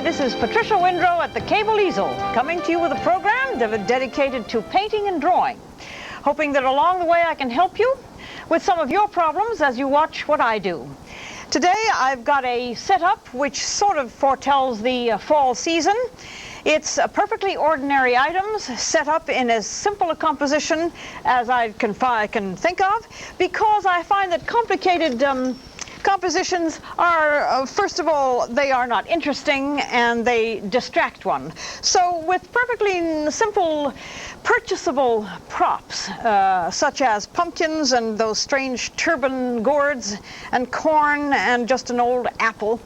This is Patricia Windrow at the Cable Easel, coming to you with a program dedicated to painting and drawing, hoping that along the way I can help you with some of your problems as you watch what I do. Today I've got a setup which sort of foretells the fall season. It's perfectly ordinary items set up in as simple a composition as I can think of, because I find that complicated compositions are, first of all, they are not interesting and they distract one. So with perfectly simple purchasable props, such as pumpkins and those strange turban gourds and corn and just an old apple,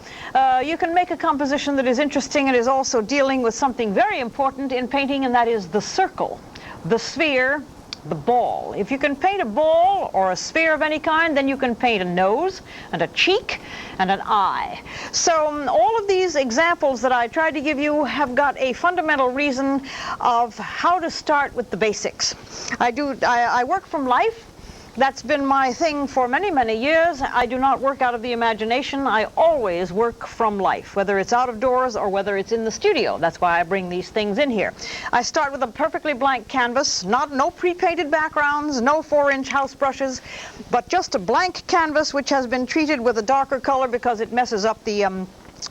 you can make a composition that is interesting and is also dealing with something very important in painting, and that is the circle, the sphere, the ball. If you can paint a ball or a sphere of any kind, then you can paint a nose and a cheek and an eye. So all of these examples that I tried to give you have got a fundamental reason of how to start with the basics. I work from life. That's been my thing for many, many years. I do not work out of the imagination. I always work from life, whether it's out of doors or whether it's in the studio. That's why I bring these things in here. I start with a perfectly blank canvas, no pre-painted backgrounds, no 4-inch house brushes, but just a blank canvas which has been treated with a darker color because it messes up the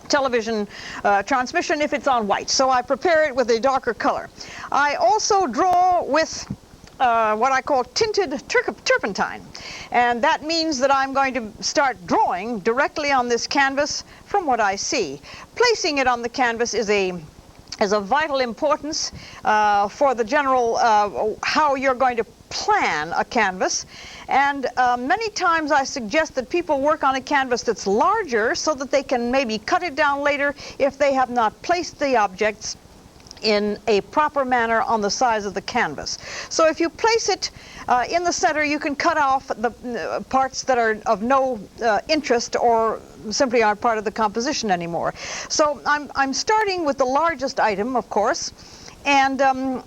television transmission if it's on white. So I prepare it with a darker color. I also draw with what I call tinted turpentine, and that means that I'm going to start drawing directly on this canvas from what I see. Placing it on the canvas is of vital importance for the general how you're going to plan a canvas, and many times I suggest that people work on a canvas that's larger so that they can maybe cut it down later if they have not placed the objects in a proper manner on the size of the canvas. So if you place it in the center, you can cut off the parts that are of no interest or simply aren't part of the composition anymore. So I'm starting with the largest item, of course, and I'm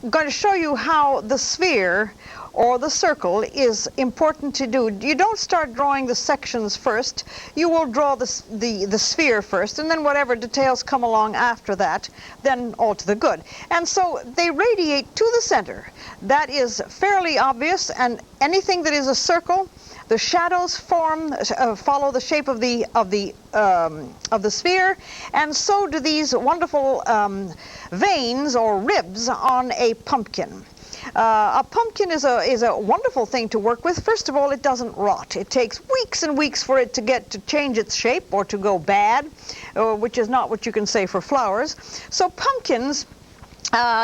going to show you how the sphere or the circle is important to do. You don't start drawing the sections first. You will draw the sphere first, and then whatever details come along after that, then all to the good. And so they radiate to the center. That is fairly obvious, and anything that is a circle, the shadows follow the shape of the sphere, and so do these wonderful veins or ribs on a pumpkin. A pumpkin is a wonderful thing to work with. First of all, it doesn't rot. It takes weeks and weeks for it to change its shape or to go bad, which is not what you can say for flowers. So pumpkins,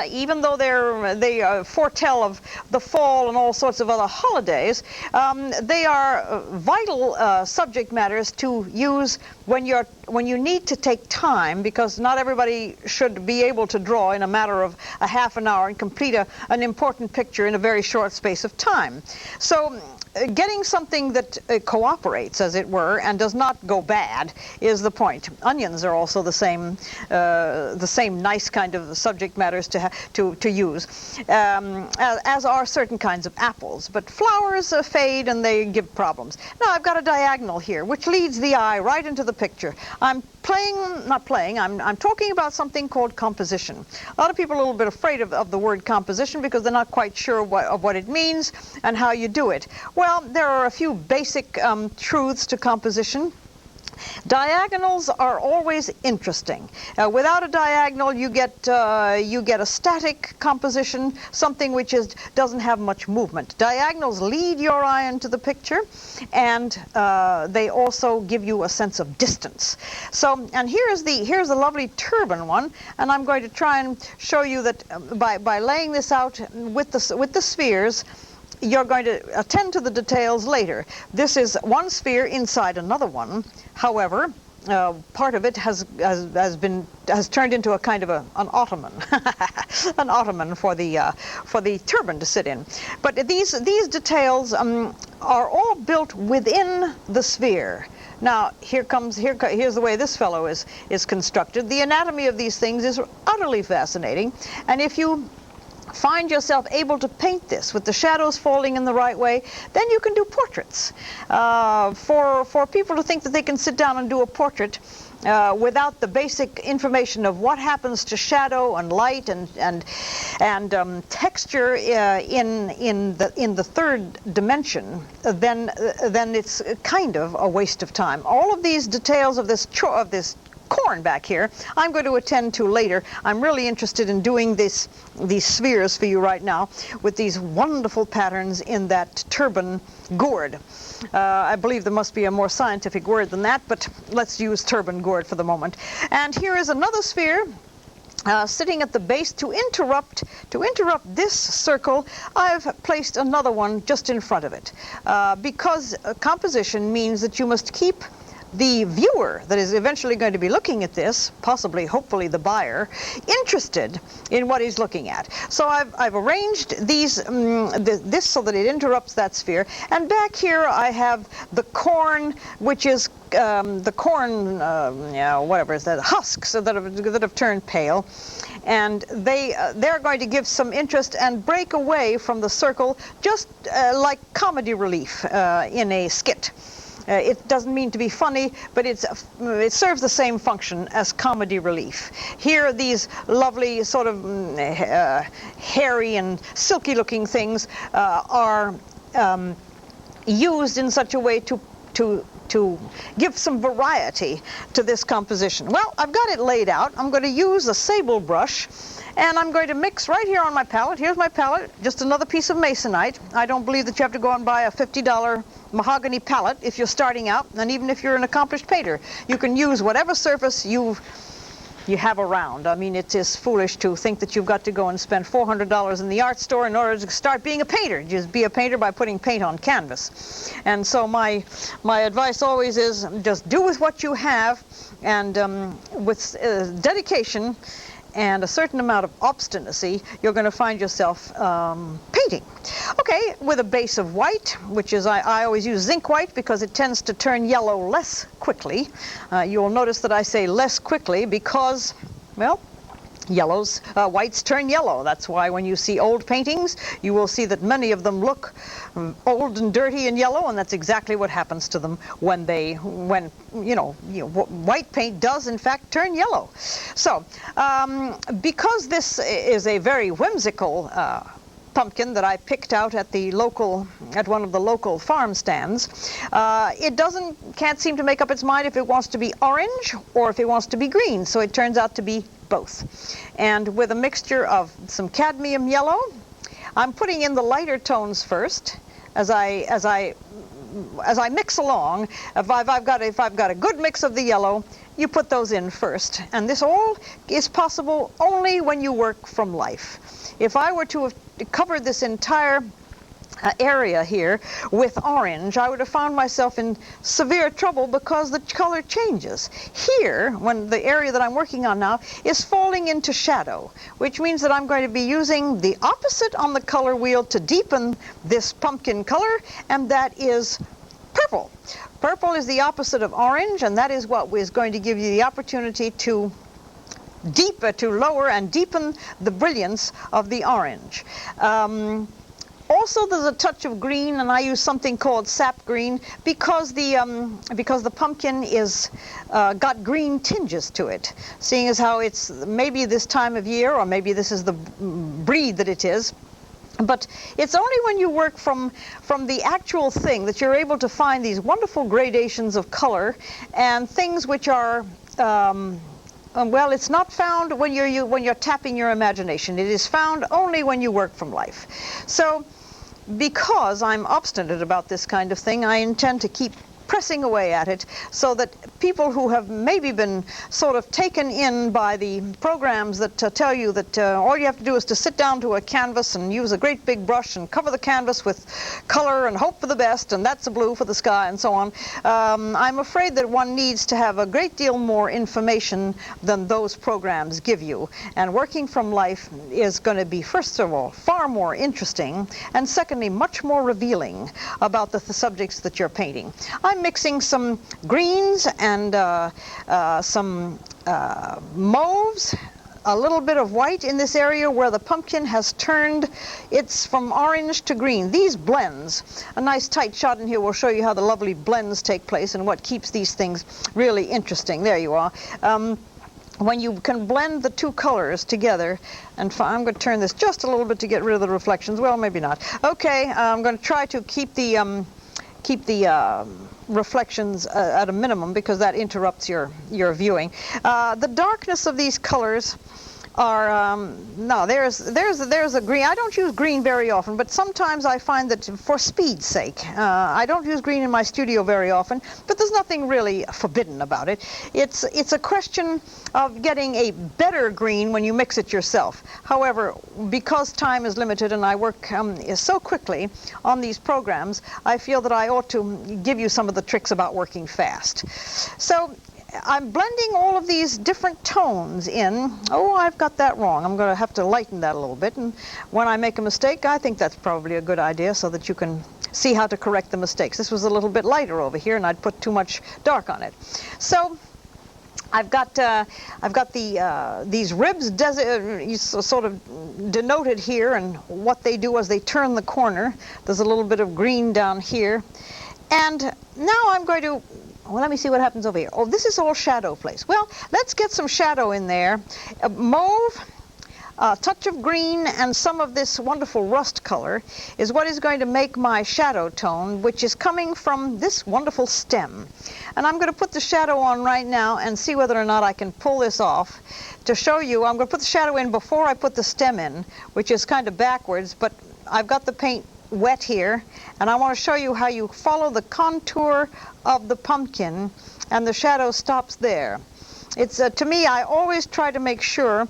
even though they foretell of the fall and all sorts of other holidays, they are vital subject matters to use when you need to take time, because not everybody should be able to draw in a matter of a half an hour and complete an important picture in a very short space of time. So getting something that cooperates, as it were, and does not go bad is the point. Onions are also the same nice kind of subject matters to use, as are certain kinds of apples. But flowers fade and they give problems. Now I've got a diagonal here, which leads the eye right into the picture. I'm talking about something called composition. A lot of people are a little bit afraid of the word composition because they're not quite sure of what it means and how you do it. Well, there are a few basic truths to composition. Diagonals are always interesting. Without a diagonal, you get a static composition, something which doesn't have much movement. Diagonals lead your eye into the picture, and they also give you a sense of distance. So, and here's the lovely turban one, and I'm going to try and show you that by laying this out with the spheres, you're going to attend to the details later. This is one sphere inside another one. However, part of it has turned into a kind of an ottoman, an ottoman for the turban to sit in. But these details are all built within the sphere. Now, here's the way this fellow is constructed. The anatomy of these things is utterly fascinating, and if you find yourself able to paint this with the shadows falling in the right way, then you can do portraits. For people to think that they can sit down and do a portrait without the basic information of what happens to shadow and light and texture in the third dimension, then it's kind of a waste of time. All of these details of this corn back here, I'm going to attend to later. I'm really interested in doing these spheres for you right now with these wonderful patterns in that turban gourd. I believe there must be a more scientific word than that, but let's use turban gourd for the moment. And here is another sphere sitting at the base. To interrupt this circle, I've placed another one just in front of it, because composition means that you must keep the viewer that is eventually going to be looking at this, possibly, hopefully the buyer, interested in what he's looking at. So I've arranged this so that it interrupts that sphere. And back here I have the corn, which is the corn, whatever is that, husks that have turned pale. And they're going to give some interest and break away from the circle, just like comedy relief in a skit. It doesn't mean to be funny, but it serves the same function as comedy relief. Here, these lovely sort of hairy and silky looking things are used in such a way to give some variety to this composition. Well, I've got it laid out. I'm going to use a sable brush, and I'm going to mix right here on my palette. Here's my palette, just another piece of masonite. I don't believe that you have to go and buy a $50 mahogany palette if you're starting out, and even if you're an accomplished painter. You can use whatever surface you have around. I mean, it is foolish to think that you've got to go and spend $400 in the art store in order to start being a painter. Just be a painter by putting paint on canvas. And so my advice always is just do with what you have, and with dedication and a certain amount of obstinacy, you're going to find yourself painting. Okay, with a base of white, which is, I always use zinc white because it tends to turn yellow less quickly. You'll notice that I say less quickly because, well, whites turn yellow. That's why when you see old paintings, you will see that many of them look old and dirty and yellow, and that's exactly what happens to them when white paint does in fact turn yellow. So, because this is a very whimsical pumpkin that I picked out at one of the local farm stands, it can't seem to make up its mind if it wants to be orange or if it wants to be green, so it turns out to be both. And with a mixture of some cadmium yellow, I'm putting in the lighter tones first as I mix along. If I've got a good mix of the yellow, you put those in first. And this all is possible only when you work from life. If I were to have covered this entire area here with orange, I would have found myself in severe trouble because the color changes. Here, when the area that I'm working on now is falling into shadow, which means that I'm going to be using the opposite on the color wheel to deepen this pumpkin color, and that is purple. Purple is the opposite of orange, and that is what is going to give you the opportunity to lower and deepen the brilliance of the orange. Also, there's a touch of green, and I use something called sap green because the pumpkin is got green tinges to it, seeing as how it's maybe this time of year, or maybe this is the breed that it is. But it's only when you work from the actual thing that you're able to find these wonderful gradations of color and things which are, well, it's not found when you're tapping your imagination. It is found only when you work from life. So because I'm obstinate about this kind of thing, I intend to keep pressing away at it so that people who have maybe been sort of taken in by the programs that tell you that all you have to do is to sit down to a canvas and use a great big brush and cover the canvas with color and hope for the best, and that's a blue for the sky and so on. I'm afraid that one needs to have a great deal more information than those programs give you. And working from life is going to be, first of all, far more interesting, and secondly, much more revealing about the subjects that you're painting. I'm mixing some greens and some mauves, a little bit of white in this area where the pumpkin has turned. It's from orange to green. These blends, a nice tight shot in here will show you how the lovely blends take place and what keeps these things really interesting. There you are. When you can blend the two colors together, and I'm going to turn this just a little bit to get rid of the reflections. Well, maybe not. Okay, I'm going to try to keep the reflections at a minimum because that interrupts your viewing. The darkness of these colors are no, there's a green. I don't use green very often, but sometimes I find that for speed's sake, I don't use green in my studio very often, but there's nothing really forbidden about it. It's a question of getting a better green when you mix it yourself. However, because time is limited and I work so quickly on these programs, I feel that I ought to give you some of the tricks about working fast. So I'm blending all of these different tones in. Oh, I've got that wrong. I'm going to have to lighten that a little bit. And when I make a mistake, I think that's probably a good idea so that you can see how to correct the mistakes. This was a little bit lighter over here, and I'd put too much dark on it. So I've got these ribs sort of denoted here, and what they do as they turn the corner. There's a little bit of green down here. And now I'm going to, well, let me see what happens over here. Oh, this is all shadow place. Well, let's get some shadow in there. Mauve, a touch of green, and some of this wonderful rust color is what is going to make my shadow tone, which is coming from this wonderful stem. And I'm going to put the shadow on right now and see whether or not I can pull this off to show you. I'm going to put the shadow in before I put the stem in, which is kind of backwards, but I've got the paint wet here, and I want to show you how you follow the contour of the pumpkin and the shadow stops there. It's to me, I always try to make sure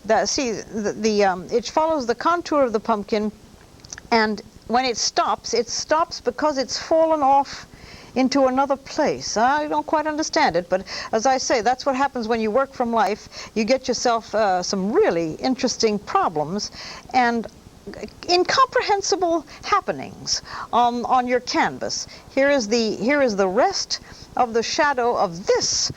that, see, it follows the contour of the pumpkin, and when it stops because it's fallen off into another place. I don't quite understand it, but as I say, that's what happens when you work from life. You get yourself some really interesting problems and incomprehensible happenings on your canvas. Here is the rest of the shadow of this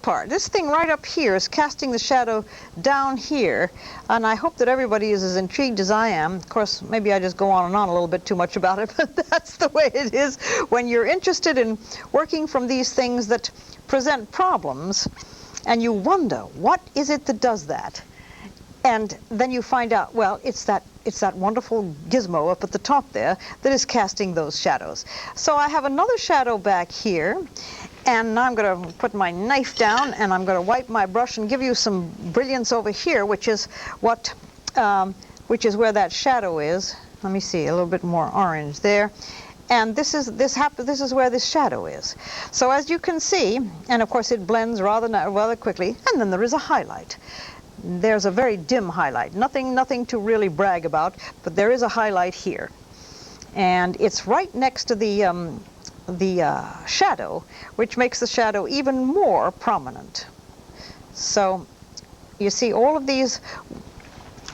part. This thing right up here is casting the shadow down here, and I hope that everybody is as intrigued as I am. Of course, maybe I just go on and on a little bit too much about it, but that's the way it is when you're interested in working from these things that present problems, and you wonder, what is it that does that? And then you find out, well, it's that wonderful gizmo up at the top there that is casting those shadows. So I have another shadow back here, and now I'm going to put my knife down and I'm going to wipe my brush and give you some brilliance over here, which is where that shadow is. Let me see, a little bit more orange there. And this is where this shadow is. So as you can see, and of course it blends rather quickly, and then there is a highlight. There's a very dim highlight, nothing to really brag about, but there is a highlight here, and it's right next to the shadow, which makes the shadow even more prominent. So you see all of these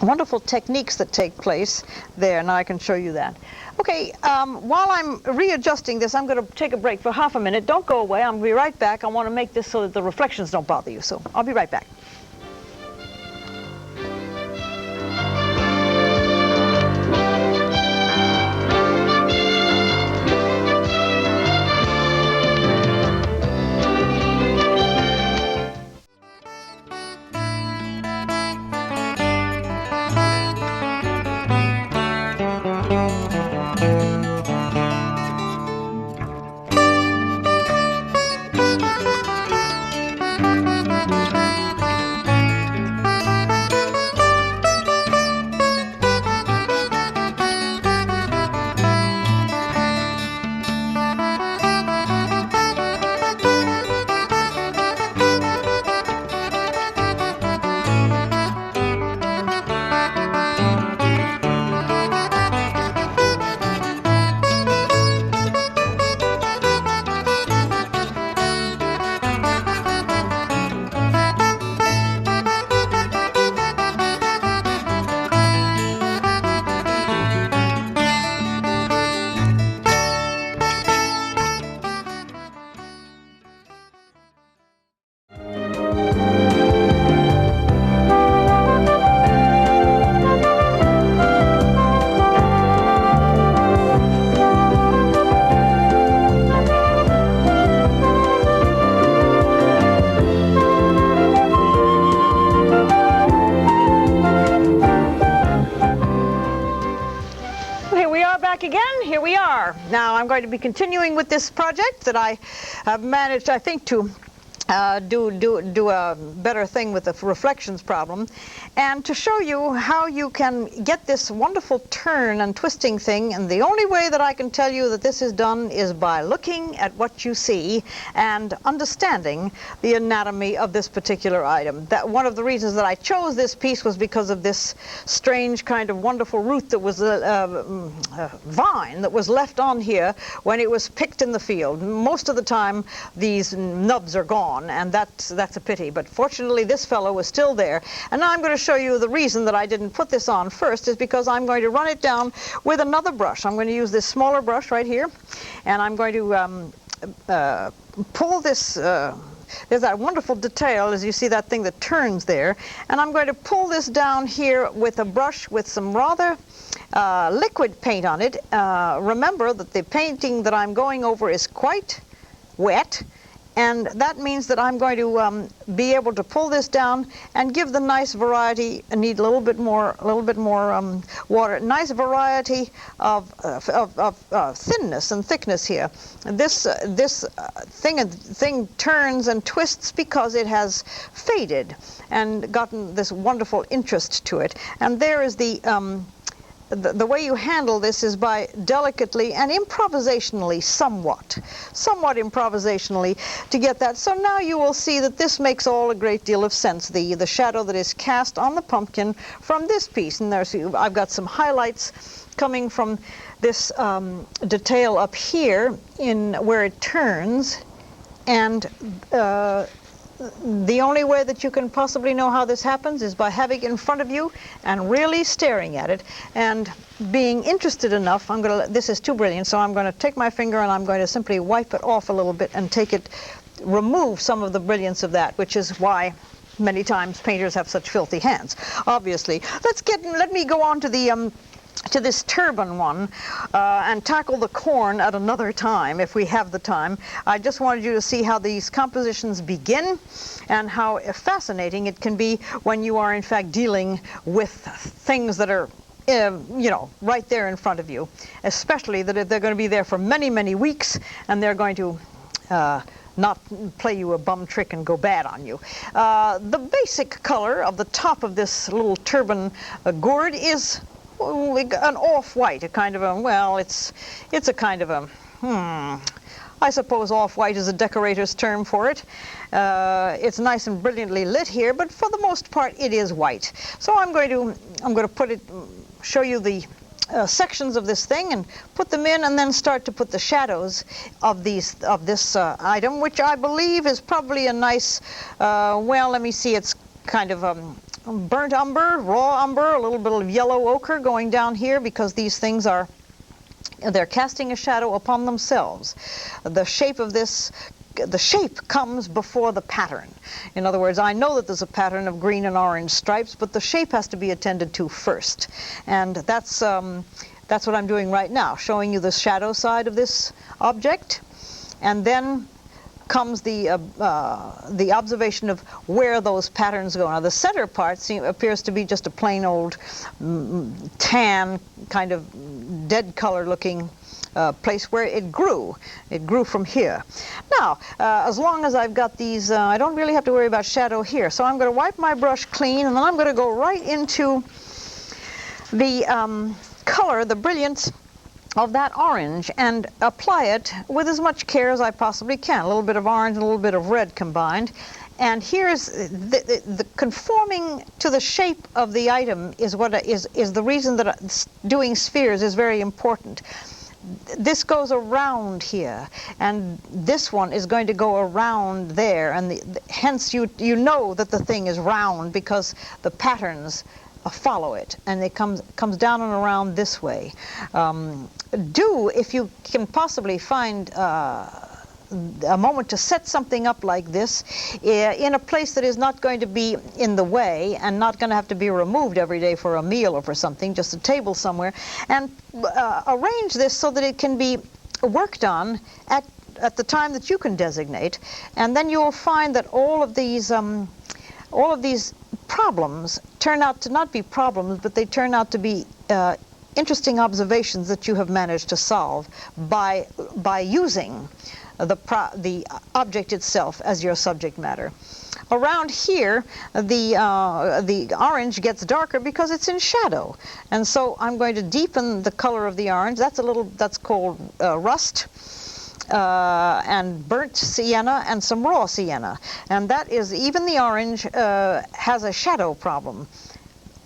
wonderful techniques that take place there. Now I can show you that. Okay, while I'm readjusting this, I'm going to take a break for half a minute. Don't go away. I'll be right back. I want to make this so that the reflections don't bother you, so I'll be right back. I'm going to be continuing with this project that I have managed, I think, to do a better thing with the reflections problem, and to show you how you can get this wonderful turn and twisting thing. And the only way that I can tell you that this is done is by looking at what you see and understanding the anatomy of this particular item. That one of the reasons that I chose this piece was because of this strange kind of wonderful root that was vine that was left on here when it was picked in the field. Most of the time these nubs are gone, and that's a pity, but fortunately this fellow was still there. And now I'm going to show you the reason that I didn't put this on first is because I'm going to run it down with another brush. I'm going to use this smaller brush right here, and I'm going to pull this there's that wonderful detail, as you see that thing that turns there, and I'm going to pull this down here with a brush with some rather liquid paint on it. Remember that the painting that I'm going over is quite wet, and that means that I'm going to be able to pull this down and give the nice variety. I need a little bit more water. Nice variety of thinness and thickness here. This thing turns and twists because it has faded and gotten this wonderful interest to it. And there is the way you handle this is by delicately and improvisationally, somewhat improvisationally, to get that. So now you will see that this makes all a great deal of sense, the shadow that is cast on the pumpkin from this piece. And I've got some highlights coming from this detail up here in where it turns, and the only way that you can possibly know how this happens is by having it in front of you and really staring at it and being interested enough. This is too brilliant, so I'm going to take my finger and I'm going to simply wipe it off a little bit and remove some of the brilliance of that, which is why many times painters have such filthy hands, obviously. Let me go on to this turban one and tackle the corn at another time if we have the time. I just wanted you to see how these compositions begin and how fascinating it can be when you are in fact dealing with things that are right there in front of you, especially that they're going to be there for many, many weeks, and they're going to not play you a bum trick and go bad on you. The basic color of the top of this little turban gourd is an off-white, a kind of a, well, it's a kind of a, I suppose off-white is a decorator's term for it. It's nice and brilliantly lit here, but for the most part it is white. So I'm going to show you the sections of this thing and put them in, and then start to put the shadows of this item, which I believe is probably a nice, well, let me see, it's kind of burnt umber, raw umber, a little bit of yellow ochre going down here, because these things they're casting a shadow upon themselves. The shape comes before the pattern. In other words, I know that there's a pattern of green and orange stripes, but the shape has to be attended to first. And that's what I'm doing right now, showing you the shadow side of this object, and then comes the observation of where those patterns go. Now the center part appears to be just a plain old tan, kind of dead color looking place where it grew. It grew from here. Now, as long as I've got these, I don't really have to worry about shadow here. So I'm going to wipe my brush clean, and then I'm going to go right into the color, the brilliance of that orange, and apply it with as much care as I possibly can. A little bit of orange and a little bit of red combined. And here's the conforming to the shape of the item is the reason that doing spheres is very important. This goes around here, and this one is going to go around there, and hence you know that the thing is round because the patterns follow it, and it comes down and around this way. If you can possibly find a moment to set something up like this in a place that is not going to be in the way and not going to have to be removed every day for a meal or for something, just a table somewhere, and arrange this so that it can be worked on at the time that you can designate. And then you'll find that all of these problems turn out to not be problems, but they turn out to be interesting observations that you have managed to solve by using the object itself as your subject matter. Around here, the orange gets darker because it's in shadow, and so I'm going to deepen the color of the orange. That's called rust, and burnt sienna, and some raw sienna, and that is, even the orange has a shadow problem.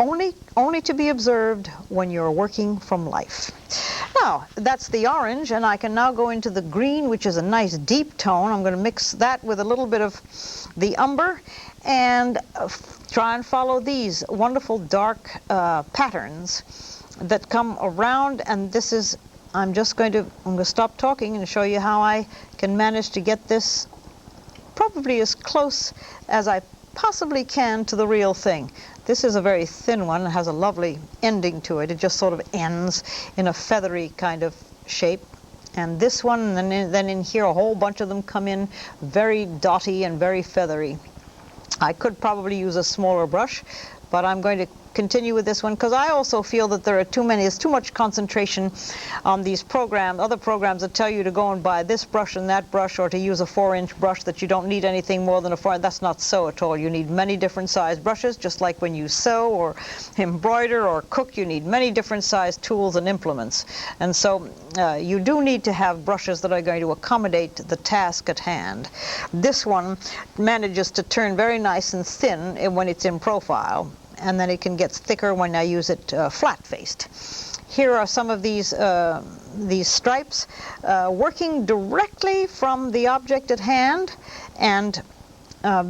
Only to be observed when you're working from life. Now, that's the orange, and I can now go into the green, which is a nice deep tone. I'm going to mix that with a little bit of the umber and try and follow these wonderful dark patterns that come around. And this is, I'm going to stop talking and show you how I can manage to get this probably as close as I possibly can to the real thing. This is a very thin one. It has a lovely ending to it. It just sort of ends in a feathery kind of shape. And this one, and then in here, a whole bunch of them come in very dotty and very feathery. I could probably use a smaller brush, but I'm going to continue with this one because I also feel that there's too much concentration on these other programs that tell you to go and buy this brush and that brush, or to use a 4-inch brush, that you don't need anything more than a 4. That's not so at all. You need many different size brushes, just like when you sew or embroider or cook, you need many different size tools and implements. And so you do need to have brushes that are going to accommodate the task at hand. This one manages to turn very nice and thin when it's in profile, and then it can get thicker when I use it flat-faced. Here are some of these stripes working directly from the object at hand, and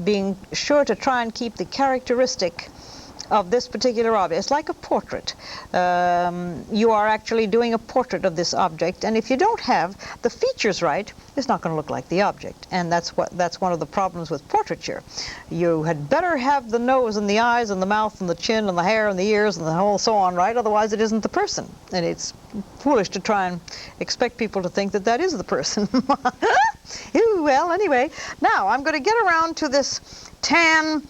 being sure to try and keep the characteristic of this particular object. It's like a portrait. You are actually doing a portrait of this object, and if you don't have the features right, it's not going to look like the object. And that's one of the problems with portraiture. You had better have the nose and the eyes and the mouth and the chin and the hair and the ears and the whole so on right, otherwise it isn't the person. And it's foolish to try and expect people to think that that is the person. Well, anyway, now I'm going to get around to this tan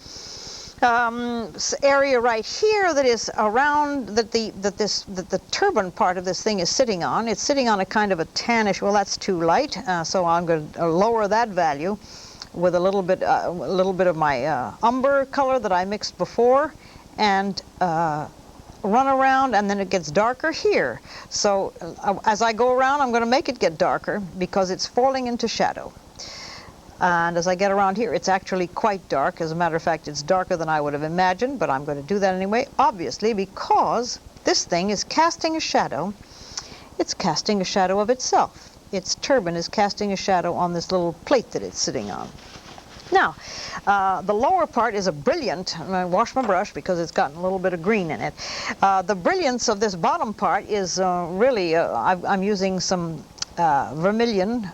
area right here that is around, that the turban part of this thing is sitting on. It's sitting on a kind of a tannish. Well, that's too light, so I'm going to lower that value with a little bit of my umber color that I mixed before, and run around, and then it gets darker here. So as I go around, I'm going to make it get darker because it's falling into shadow. And as I get around here, it's actually quite dark. As a matter of fact, it's darker than I would have imagined, but I'm going to do that anyway, obviously, because this thing is casting a shadow. It's casting a shadow of itself. Its turban is casting a shadow on this little plate that it's sitting on. Now, the lower part is a brilliant, I'm going to wash my brush because it's gotten a little bit of green in it. The brilliance of this bottom part is really, I'm using some vermilion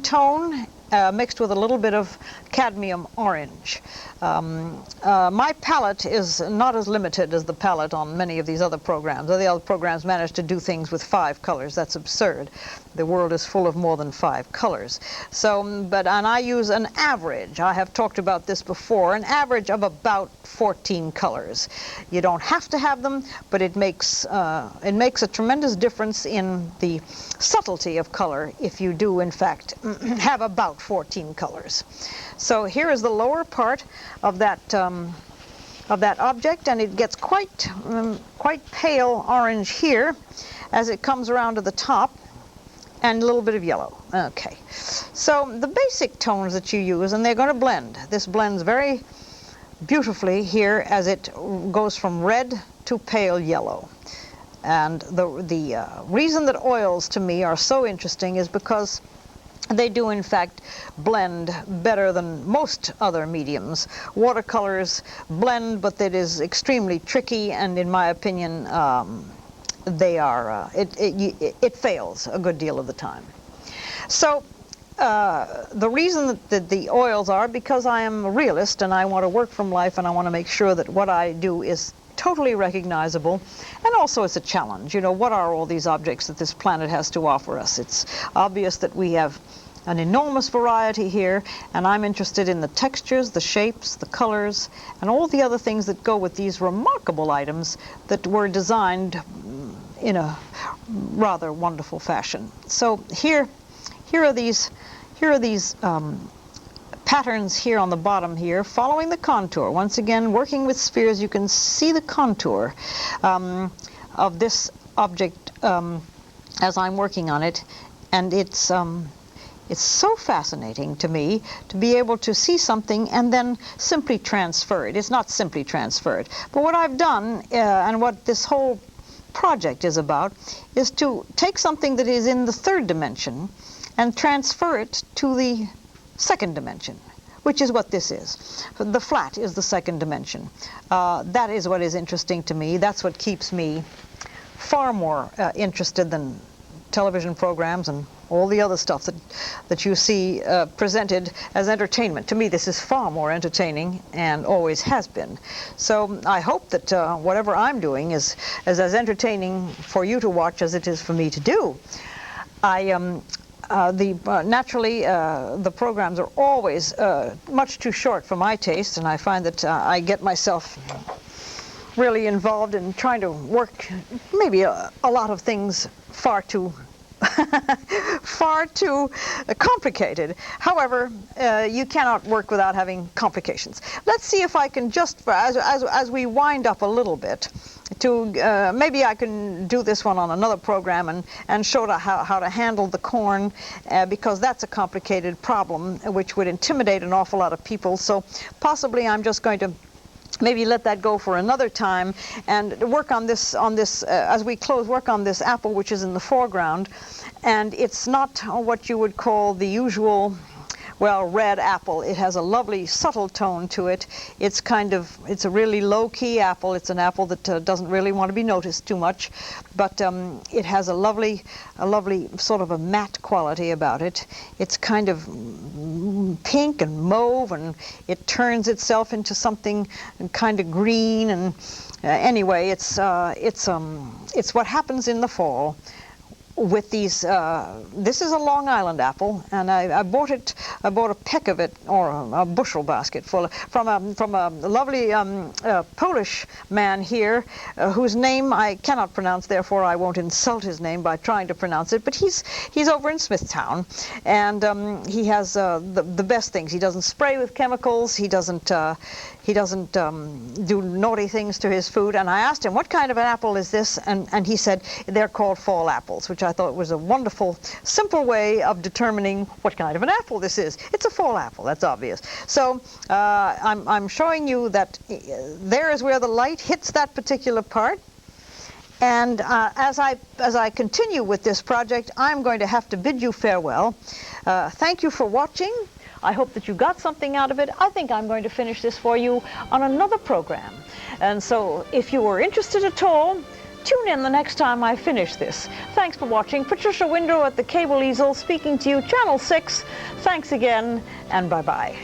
tone mixed with a little bit of cadmium orange. My palette is not as limited as the palette on many of these other programs. The other programs manage to do things with 5 colors. That's absurd. The world is full of more than 5 colors. So, and I use an average. I have talked about this before. An average of about 14 colors. You don't have to have them, but it makes a tremendous difference in the subtlety of color if you do, in fact, have about 14 colors. So here is the lower part of that object, and it gets quite pale orange here as it comes around to the top, and a little bit of yellow. Okay, so the basic tones that you use, and they're going to blend. This blends very beautifully here as it goes from red to pale yellow. And the reason that oils to me are so interesting is because they do, in fact, blend better than most other mediums. Watercolors blend, but it is extremely tricky, and in my opinion, it fails a good deal of the time. So the reason that the oils are because I am a realist, and I want to work from life, and I want to make sure that what I do is totally recognizable, and also it's a challenge. You know, what are all these objects that this planet has to offer us? It's obvious that we have an enormous variety here, and I'm interested in the textures, the shapes, the colors, and all the other things that go with these remarkable items that were designed a rather wonderful fashion. So here are these patterns here on the bottom here, following the contour. Once again, working with spheres, you can see the contour of this object as I'm working on it, and it's so fascinating to me to be able to see something and then simply transfer it. It's not simply transferred, but what I've done and what this whole project is about is to take something that is in the third dimension and transfer it to the second dimension, which is what this is. The flat is the second dimension. That is what is interesting to me. That's what keeps me far more interested than television programs and all the other stuff that you see presented as entertainment. To me, this is far more entertaining and always has been. So I hope that whatever I'm doing is as entertaining for you to watch as it is for me to do. Naturally, the programs are always much too short for my taste, and I find that I get myself really involved in trying to work maybe a lot of things far too far too complicated. However, you cannot work without having complications. Let's see if I can just, as we wind up a little bit, to maybe I can do this one on another program and show how to handle the corn, because that's a complicated problem which would intimidate an awful lot of people. So possibly I'm just going to maybe let that go for another time and work on this as we close, work on this apple which is in the foreground. And it's not what you would call the usual, well, red apple. It has a lovely subtle tone to it. It's a really low-key apple. It's an apple that doesn't really want to be noticed too much, but it has a lovely sort of a matte quality about it. It's kind of pink and mauve, and it turns itself into something kind of green. And anyway, it's what happens in the fall with these. This is a Long Island apple, and I bought a peck of it, or a bushel basket full, from a lovely Polish man here, whose name I cannot pronounce, therefore I won't insult his name by trying to pronounce it, but he's over in Smithtown, and he has the best things. He doesn't spray with chemicals. He doesn't do naughty things to his food. And I asked him, what kind of an apple is this? And he said, they're called fall apples, which I thought was a wonderful, simple way of determining what kind of an apple this is. It's a fall apple, that's obvious. So I'm showing you that there is where the light hits that particular part. And as I continue with this project, I'm going to have to bid you farewell. Thank you for watching. I hope that you got something out of it. I think I'm going to finish this for you on another program. And so if you were interested at all, tune in the next time I finish this. Thanks for watching. Patricia Windrow at the Cable Easel speaking to you, Channel 6. Thanks again, and bye-bye.